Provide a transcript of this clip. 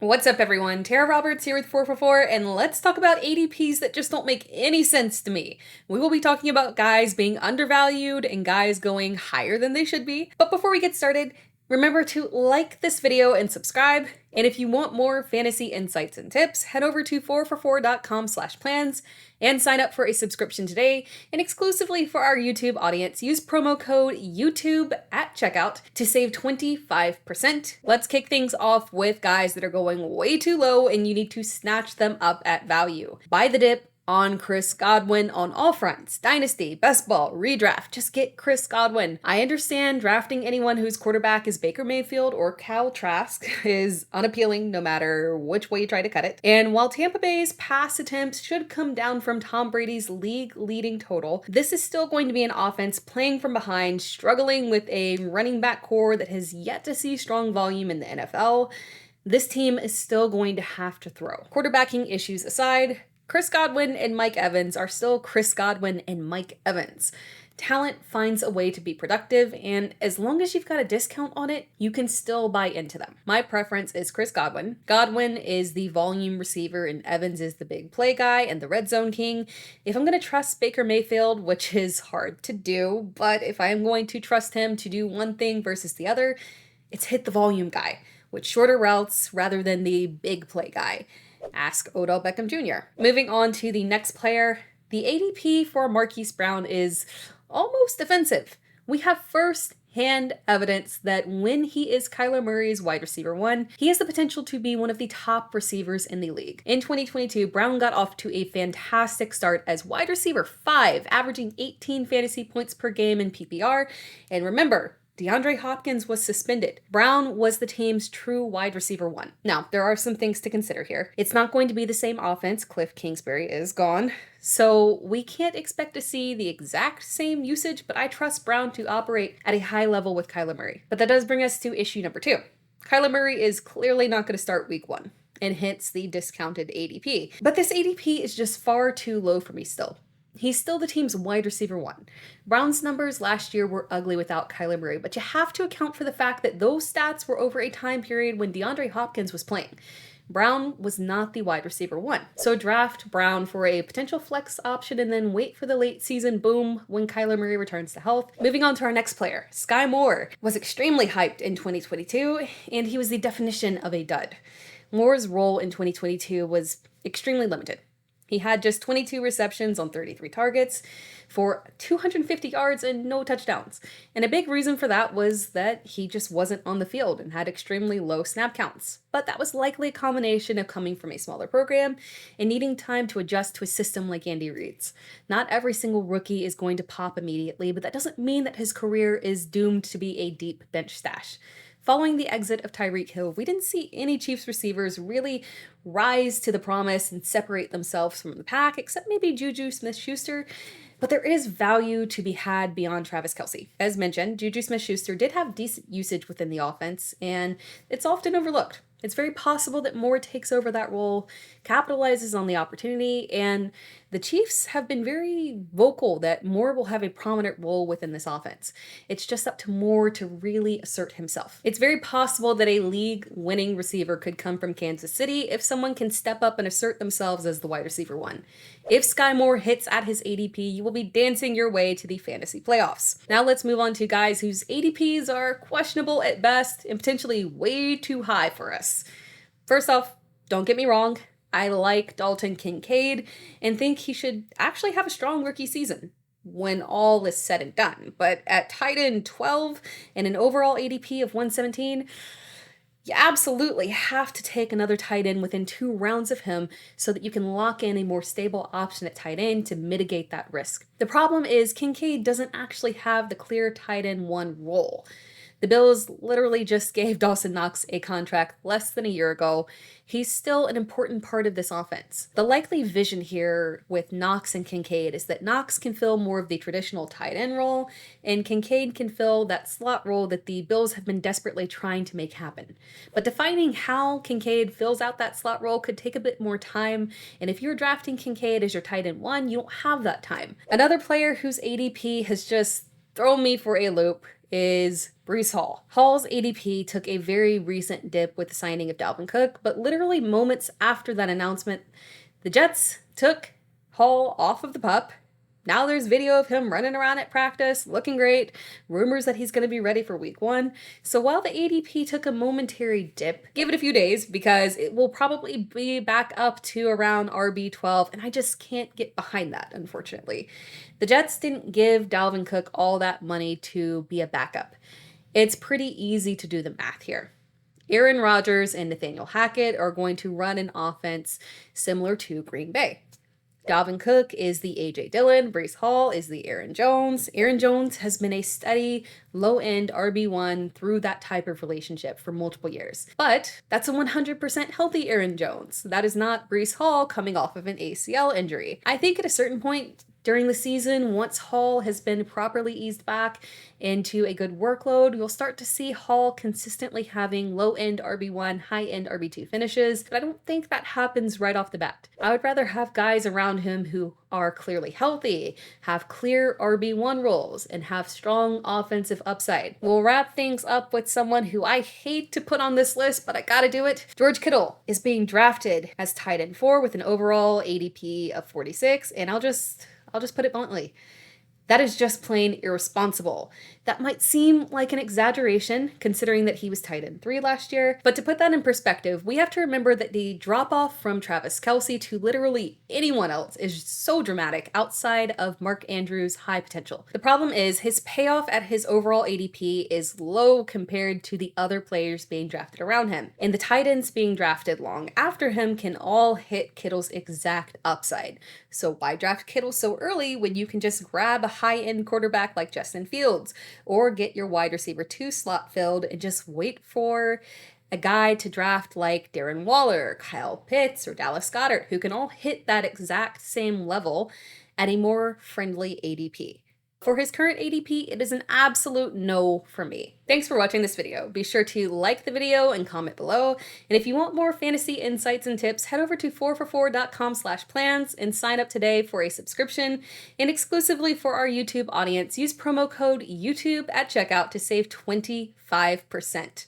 What's up, everyone? Tara Roberts here with 444, and let's talk about ADPs that just don't make any sense to me. We will be talking about guys being undervalued and guys going higher than they should be. But before we get started, remember to like this video and subscribe. And if you want more fantasy insights and tips, head over to 444.com/plans and sign up for a subscription today. And exclusively for our YouTube audience, use promo code YouTube at checkout to save 25%. Let's kick things off with guys that are going way too low and you need to snatch them up at value. Buy the dip on Chris Godwin on all fronts. Dynasty, best ball, redraft, just get Chris Godwin. I understand drafting anyone whose quarterback is Baker Mayfield or Kyle Trask is unappealing no matter which way you try to cut it. And while Tampa Bay's pass attempts should come down from Tom Brady's league-leading total, this is still going to be an offense playing from behind, struggling with a running back core that has yet to see strong volume in the NFL. This team is still going to have to throw. Quarterbacking issues aside, Chris Godwin and Mike Evans are still Chris Godwin and Mike Evans. Talent finds a way to be productive, and as long as you've got a discount on it, you can still buy into them. My preference is Chris Godwin. Godwin is the volume receiver, and Evans is the big play guy and the red zone king. If I'm going to trust Baker Mayfield, which is hard to do, but if I am going to trust him to do one thing versus the other, it's hit the volume guy with shorter routes rather than the big play guy. Ask Odell Beckham Jr. Moving on to the next player, the ADP for Marquise Brown is almost offensive. We have first-hand evidence that when he is Kyler Murray's wide receiver one, he has the potential to be one of the top receivers in the league. In 2022, Brown got off to a fantastic start as wide receiver 5, averaging 18 fantasy points per game in PPR. And remember, DeAndre Hopkins was suspended. Brown was the team's true wide receiver one. Now, there are some things to consider here. It's not going to be the same offense. Cliff Kingsbury is gone. So we can't expect to see the exact same usage, but I trust Brown to operate at a high level with Kyler Murray. But that does bring us to issue number 2. Kyler Murray is clearly not going to start week 1, and hence the discounted ADP. But this ADP is just far too low for me still. He's still the team's wide receiver one. Brown's numbers last year were ugly without Kyler Murray, but you have to account for the fact that those stats were over a time period when DeAndre Hopkins was playing. Brown was not the wide receiver one. So draft Brown for a potential flex option and then wait for the late season boom when Kyler Murray returns to health. Moving on to our next player, Skyy Moore was extremely hyped in 2022, and he was the definition of a dud. Moore's role in 2022 was extremely limited. He had just 22 receptions on 33 targets for 250 yards and no touchdowns. And a big reason for that was that he just wasn't on the field and had extremely low snap counts. But that was likely a combination of coming from a smaller program and needing time to adjust to a system like Andy Reid's. Not every single rookie is going to pop immediately, but that doesn't mean that his career is doomed to be a deep bench stash. Following the exit of Tyreek Hill, we didn't see any Chiefs receivers really rise to the promise and separate themselves from the pack, except maybe Juju Smith-Schuster. But there is value to be had beyond Travis Kelce. As mentioned, Juju Smith-Schuster did have decent usage within the offense, and it's often overlooked. It's very possible that Moore takes over that role, capitalizes on the opportunity, and the Chiefs have been very vocal that Moore will have a prominent role within this offense. It's just up to Moore to really assert himself. It's very possible that a league-winning receiver could come from Kansas City if someone can step up and assert themselves as the wide receiver one. If Skyy Moore hits at his ADP, you will be dancing your way to the fantasy playoffs. Now let's move on to guys whose ADPs are questionable at best and potentially way too high for us. First off, don't get me wrong, I like Dalton Kincaid and think he should actually have a strong rookie season when all is said and done. But at tight end 12 and an overall ADP of 117, you absolutely have to take another tight end within 2 rounds of him so that you can lock in a more stable option at tight end to mitigate that risk. The problem is Kincaid doesn't actually have the clear tight end 1 role. The Bills literally just gave Dawson Knox a contract less than a year ago. He's still an important part of this offense. The likely vision here with Knox and Kincaid is that Knox can fill more of the traditional tight end role, and Kincaid can fill that slot role that the Bills have been desperately trying to make happen. But defining how Kincaid fills out that slot role could take a bit more time, and if you're drafting Kincaid as your tight end 1, you don't have that time. Another player whose ADP has just thrown me for a loop is Breece Hall. Hall's ADP took a very recent dip with the signing of Dalvin Cook, but literally moments after that announcement, the Jets took Hall off of the pup. Now there's video of him running around at practice, looking great, rumors that he's going to be ready for week 1. So while the ADP took a momentary dip, give it a few days because it will probably be back up to around RB12, and I just can't get behind that, unfortunately. The Jets didn't give Dalvin Cook all that money to be a backup. It's pretty easy to do the math here. Aaron Rodgers and Nathaniel Hackett are going to run an offense similar to Green Bay. Dalvin Cook is the A.J. Dillon, Breece Hall is the Aaron Jones. Aaron Jones has been a steady, low-end RB1 through that type of relationship for multiple years. But that's a 100% healthy Aaron Jones. That is not Breece Hall coming off of an ACL injury. I think at a certain point during the season, once Hall has been properly eased back into a good workload, you'll start to see Hall consistently having low-end RB1, high-end RB2 finishes, but I don't think that happens right off the bat. I would rather have guys around him who are clearly healthy, have clear RB1 roles, and have strong offensive upside. We'll wrap things up with someone who I hate to put on this list, but I gotta do it. George Kittle is being drafted as tight end 4 with an overall ADP of 46, and I'll just put it bluntly. That is just plain irresponsible. That might seem like an exaggeration, considering that he was tight end 3 last year, but to put that in perspective, we have to remember that the drop-off from Travis Kelce to literally anyone else is so dramatic outside of Mark Andrews' high potential. The problem is his payoff at his overall ADP is low compared to the other players being drafted around him, and the tight ends being drafted long after him can all hit Kittle's exact upside. So why draft Kittle so early when you can just grab a high-end quarterback like Justin Fields, or get your wide receiver 2 slot filled and just wait for a guy to draft like Darren Waller, Kyle Pitts, or Dallas Goedert, who can all hit that exact same level at a more friendly ADP. For his current ADP, it is an absolute no from me. Thanks for watching this video. Be sure to like the video and comment below. And if you want more fantasy insights and tips, head over to 4for4.com/plans and sign up today for a subscription. And exclusively for our YouTube audience, use promo code YouTube at checkout to save 25%.